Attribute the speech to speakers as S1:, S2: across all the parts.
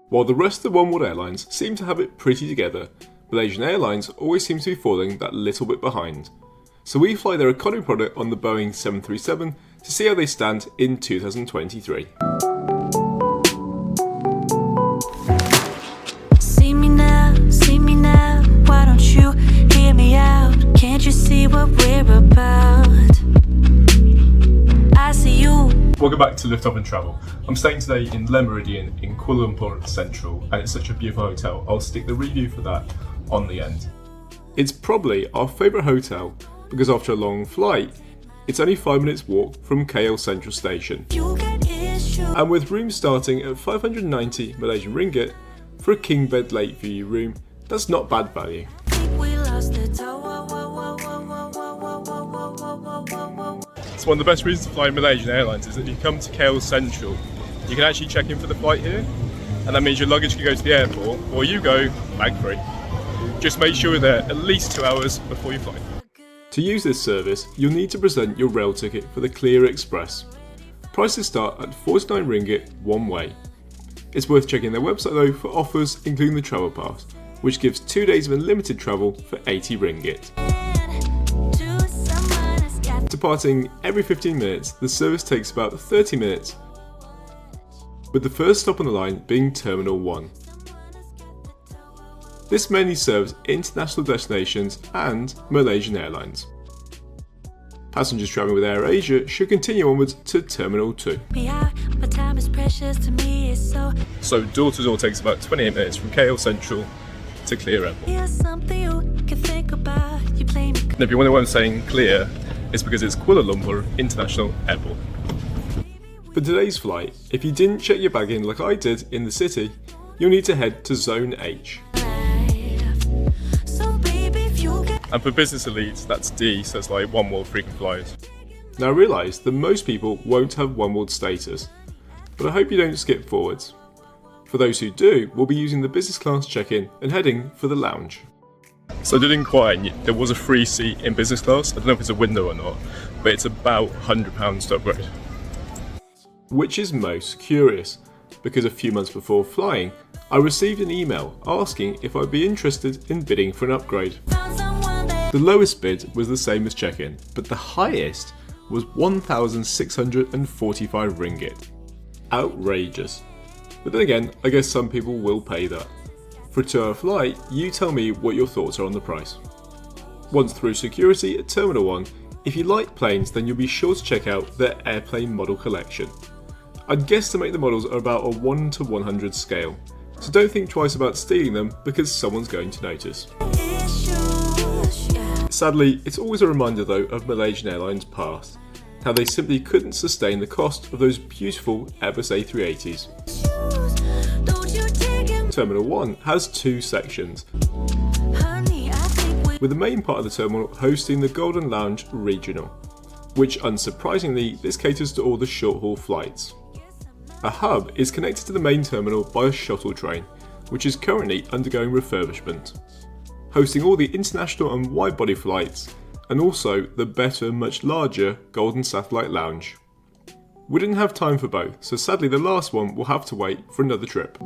S1: While the rest of the One World Airlines seem to have it pretty together, Malaysian Airlines always seems to be falling that little bit behind. So we fly their economy product on the Boeing 737 to see how they stand in 2023.
S2: See me now, why don't you hear me out? Can't you see what we're about? I see you.
S1: Welcome back to Lift Up and Travel. I'm staying today in Méridien in Kuala Lumpur Central, and it's such a beautiful hotel. I'll stick the review for that on the end. It's probably our favourite hotel because after a long flight, it's only 5 minutes walk from KL Central Station. And with rooms starting at 590 Malaysian ringgit for a king bed lake view room, that's not bad value. So one of the best reasons to fly Malaysian Airlines is that you come to KL Central, you can actually check in for the flight here, and that means your luggage can go to the airport, or you go bag free. Just make sure you're there at least 2 hours before you fly. To use this service, you'll need to present your rail ticket for the Clear Express. Prices start at 49 ringgit one way. It's worth checking their website though for offers including the travel pass, which gives 2 days of unlimited travel for 80 ringgit. Departing every 15 minutes, the service takes about 30 minutes, with the first stop on the line being Terminal 1. This mainly serves international destinations and Malaysian Airlines. Passengers travelling with AirAsia should continue onwards to Terminal 2. So door to door takes about 28 minutes from KL Central to Clear Airport. And if you wonder why I'm saying Clear, it's because it's Kuala Lumpur International Airport. For today's flight, if you didn't check your bag in like I did in the city, you'll need to head to Zone H. And for business elites, that's D, so it's like One World frequent flyers. Now I realise that most people won't have One World status, but I hope you don't skip forwards. For those who do, we'll be using the business class check-in and heading for the lounge. So I did inquire, there was a free seat in business class. I don't know if it's a window or not, but it's about £100 to upgrade. Which is most curious, because a few months before flying, I received an email asking if I'd be interested in bidding for an upgrade. The lowest bid was the same as check-in, but the highest was 1,645 ringgit. Outrageous. But then again, I guess some people will pay that. For a 2-hour flight, you tell me what your thoughts are on the price. Once through security at Terminal 1, if you like planes then you'll be sure to check out their airplane model collection. I'd guesstimate the models are about a 1 to 100 scale, so don't think twice about stealing them because someone's going to notice. Sadly, it's always a reminder though of Malaysian Airlines' past, how they simply couldn't sustain the cost of those beautiful Airbus A380s. Terminal 1 has 2 sections, with the main part of the terminal hosting the Golden Lounge Regional, which unsurprisingly this caters to all the short-haul flights. A hub is connected to the main terminal by a shuttle train, which is currently undergoing refurbishment, hosting all the international and wide-body flights, and also the better, much larger Golden Satellite Lounge. We didn't have time for both, so sadly the last one will have to wait for another trip.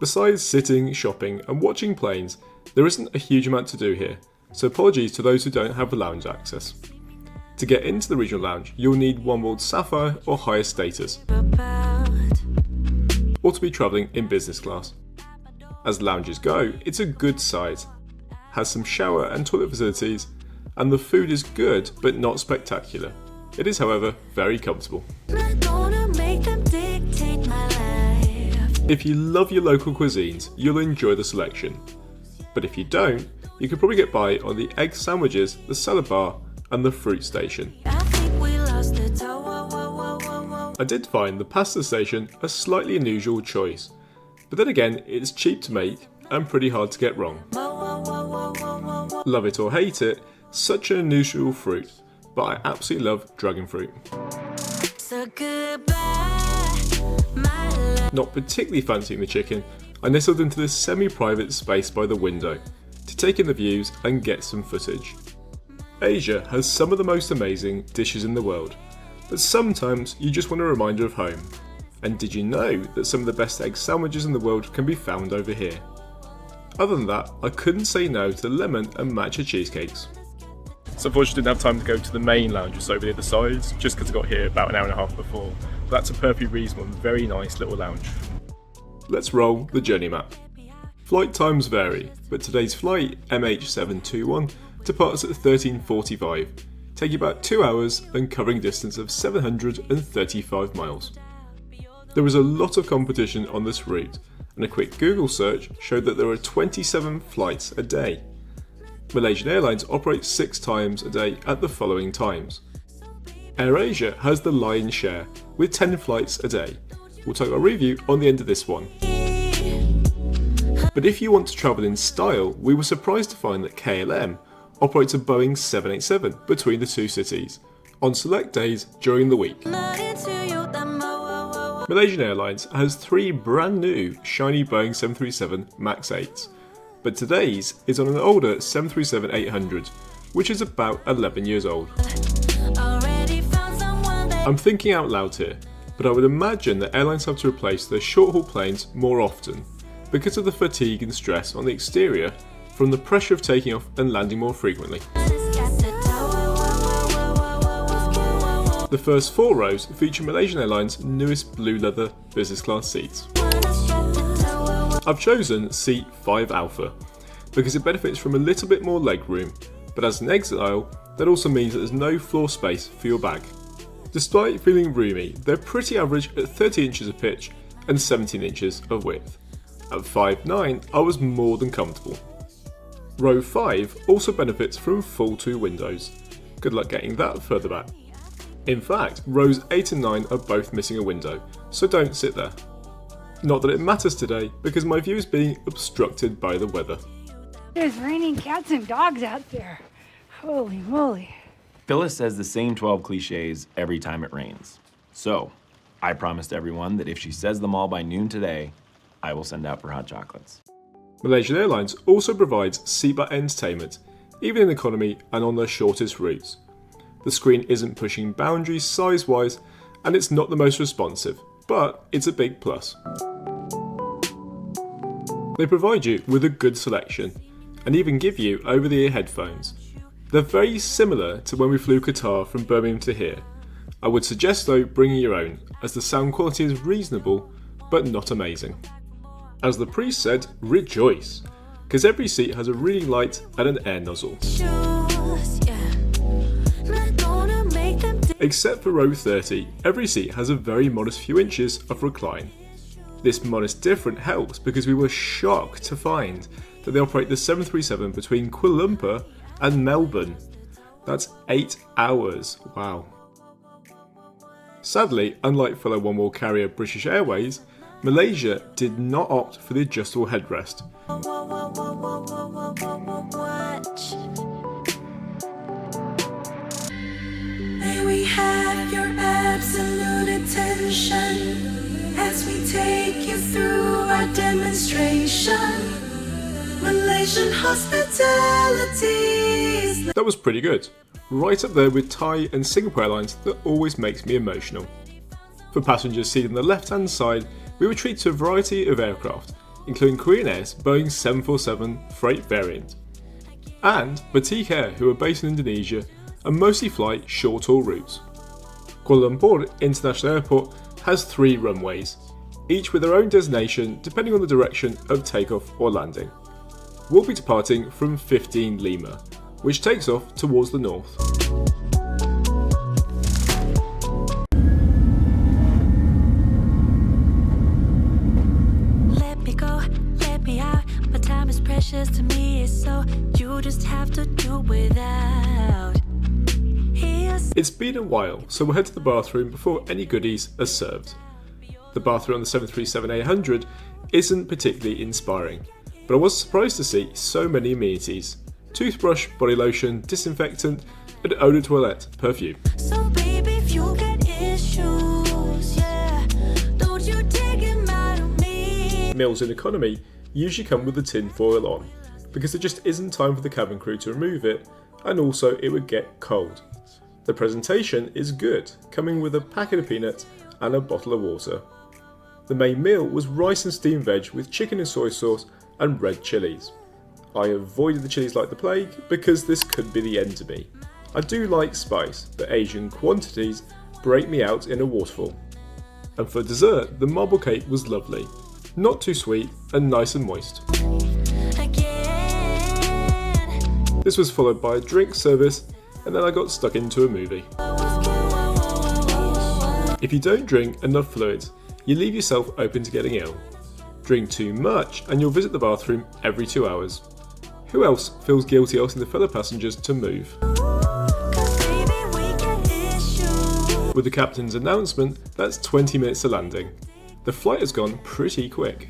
S1: Besides sitting, shopping and watching planes, there isn't a huge amount to do here, so apologies to those who don't have lounge access. To get into the regional lounge, you'll need One World Sapphire or higher status, or to be travelling in business class. As lounges go, it's a good size, has some shower and toilet facilities, and the food is good but not spectacular. It is, however, very comfortable. If you love your local cuisines, you'll enjoy the selection. But if you don't, you can probably get by on the egg sandwiches, the salad bar, and the fruit station. I did find the pasta station a slightly unusual choice, but then again, it's cheap to make and pretty hard to get wrong. Love it or hate it, such an unusual fruit, but I absolutely love dragon fruit. So not particularly fancying the chicken, I nestled into this semi-private space by the window to take in the views and get some footage. Asia has some of the most amazing dishes in the world, but sometimes you just want a reminder of home. And did you know that some of the best egg sandwiches in the world can be found over here? Other than that, I couldn't say no to the lemon and matcha cheesecakes. So unfortunately I didn't have time to go to the main lounge just over the other side, just because I got here about an hour and a half before. But that's a perfectly reasonable and very nice little lounge. Let's roll the journey map. Flight times vary, but today's flight, MH721, departs at 13:45, taking about 2 hours and covering a distance of 735 miles. There is a lot of competition on this route, and a quick Google search showed that there are 27 flights a day. Malaysian Airlines operates 6 times a day at the following times. AirAsia has the lion's share with 10 flights a day. We'll take our review on the end of this one. But if you want to travel in style, we were surprised to find that KLM operates a Boeing 787 between the two cities on select days during the week. Malaysian Airlines has 3 brand new shiny Boeing 737 MAX 8s, but today's is on an older 737-800, which is about 11 years old. I'm thinking out loud here, but I would imagine that airlines have to replace their short-haul planes more often because of the fatigue and stress on the exterior from the pressure of taking off and landing more frequently. The first 4 rows feature Malaysian Airlines' newest blue leather business class seats. I've chosen seat 5 Alpha because it benefits from a little bit more leg room, but as an exit aisle, that also means that there's no floor space for your bag. Despite feeling roomy, they're pretty average at 30 inches of pitch and 17 inches of width. At 5'9", I was more than comfortable. Row 5 also benefits from full 2 windows. Good luck getting that further back. In fact, rows 8 and 9 are both missing a window, so don't sit there. Not that it matters today, because my view is being obstructed by the weather.
S3: There's raining cats and dogs out there. Holy moly.
S4: Phyllis says the same 12 cliches every time it rains. So, I promised everyone that if she says them all by noon today, I will send out for hot chocolates.
S1: Malaysian Airlines also provides seatback entertainment, even in economy and on their shortest routes. The screen isn't pushing boundaries size-wise, and it's not the most responsive, but it's a big plus. They provide you with a good selection, and even give you over-the-ear headphones. They're very similar to when we flew Qatar from Birmingham to here. I would suggest though bringing your own, as the sound quality is reasonable, but not amazing. As the priest said, rejoice, because every seat has a reading light and an air nozzle. Except for row 30, every seat has a very modest few inches of recline. This modest difference helps because we were shocked to find that they operate the 737 between Kuala Lumpur and Melbourne. That's 8 hours, wow. Sadly, unlike fellow one-world carrier British Airways, Malaysia did not opt for the adjustable headrest.
S2: May we have your absolute attention as we take you through our demonstration. Malaysian hospitality.
S1: That was pretty good. Right up there with Thai and Singapore Airlines that always makes me emotional. For passengers seated on the left-hand side, we were treated to a variety of aircraft, including Korean Air's Boeing 747 freight variant, and Batik Air, who are based in Indonesia and mostly fly short-haul routes. Kuala Lumpur International Airport has 3 runways, each with their own designation depending on the direction of takeoff or landing. We'll be departing from 15 Lima, which takes off towards the north.
S2: Let me go, let me out. My time is precious to me, so you just have to do without.
S1: It's been a while, so we'll head to the bathroom before any goodies are served. The bathroom on the 737-800 isn't particularly inspiring, but I was surprised to see so many amenities. Toothbrush, body lotion, disinfectant, and eau de toilette perfume.
S2: So baby, if you get issues, yeah, don't you take them out of me.
S1: Meals in economy usually come with the tin foil on, because there just isn't time for the cabin crew to remove it, and also it would get cold. The presentation is good, coming with a packet of peanuts and a bottle of water. The main meal was rice and steamed veg with chicken and soy sauce and red chilies. I avoided the chilies like the plague because this could be the end to me. I do like spice, but Asian quantities break me out in a waterfall. And for dessert, the marble cake was lovely. Not too sweet and nice and moist. This was followed by a drink service, and then I got stuck into a movie. If you don't drink enough fluids, you leave yourself open to getting ill. Drink too much and you'll visit the bathroom every 2 hours. Who else feels guilty asking the fellow passengers to move? With the captain's announcement, that's 20 minutes to landing. The flight has gone pretty quick.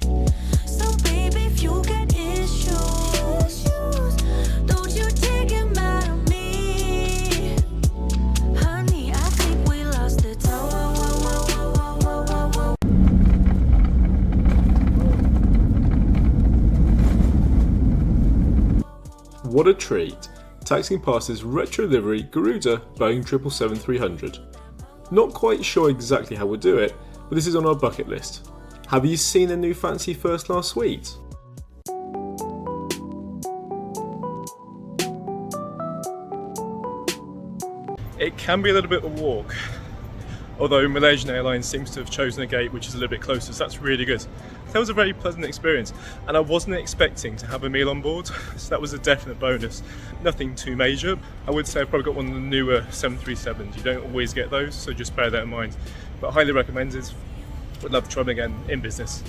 S1: What a treat, taxiing past this retro livery Garuda Boeing 777-300. Not quite sure exactly how we'll do it, but this is on our bucket list. Have you seen the new fancy first class suite? It can be a little bit of a walk, although Malaysian Airlines seems to have chosen a gate which is a little bit closer, so that's really good. That was a very pleasant experience, and I wasn't expecting to have a meal on board, so that was a definite bonus. Nothing too major. I would say I probably got one of the newer 737s. You don't always get those, so just bear that in mind. But highly recommended. Would love to try them again in business.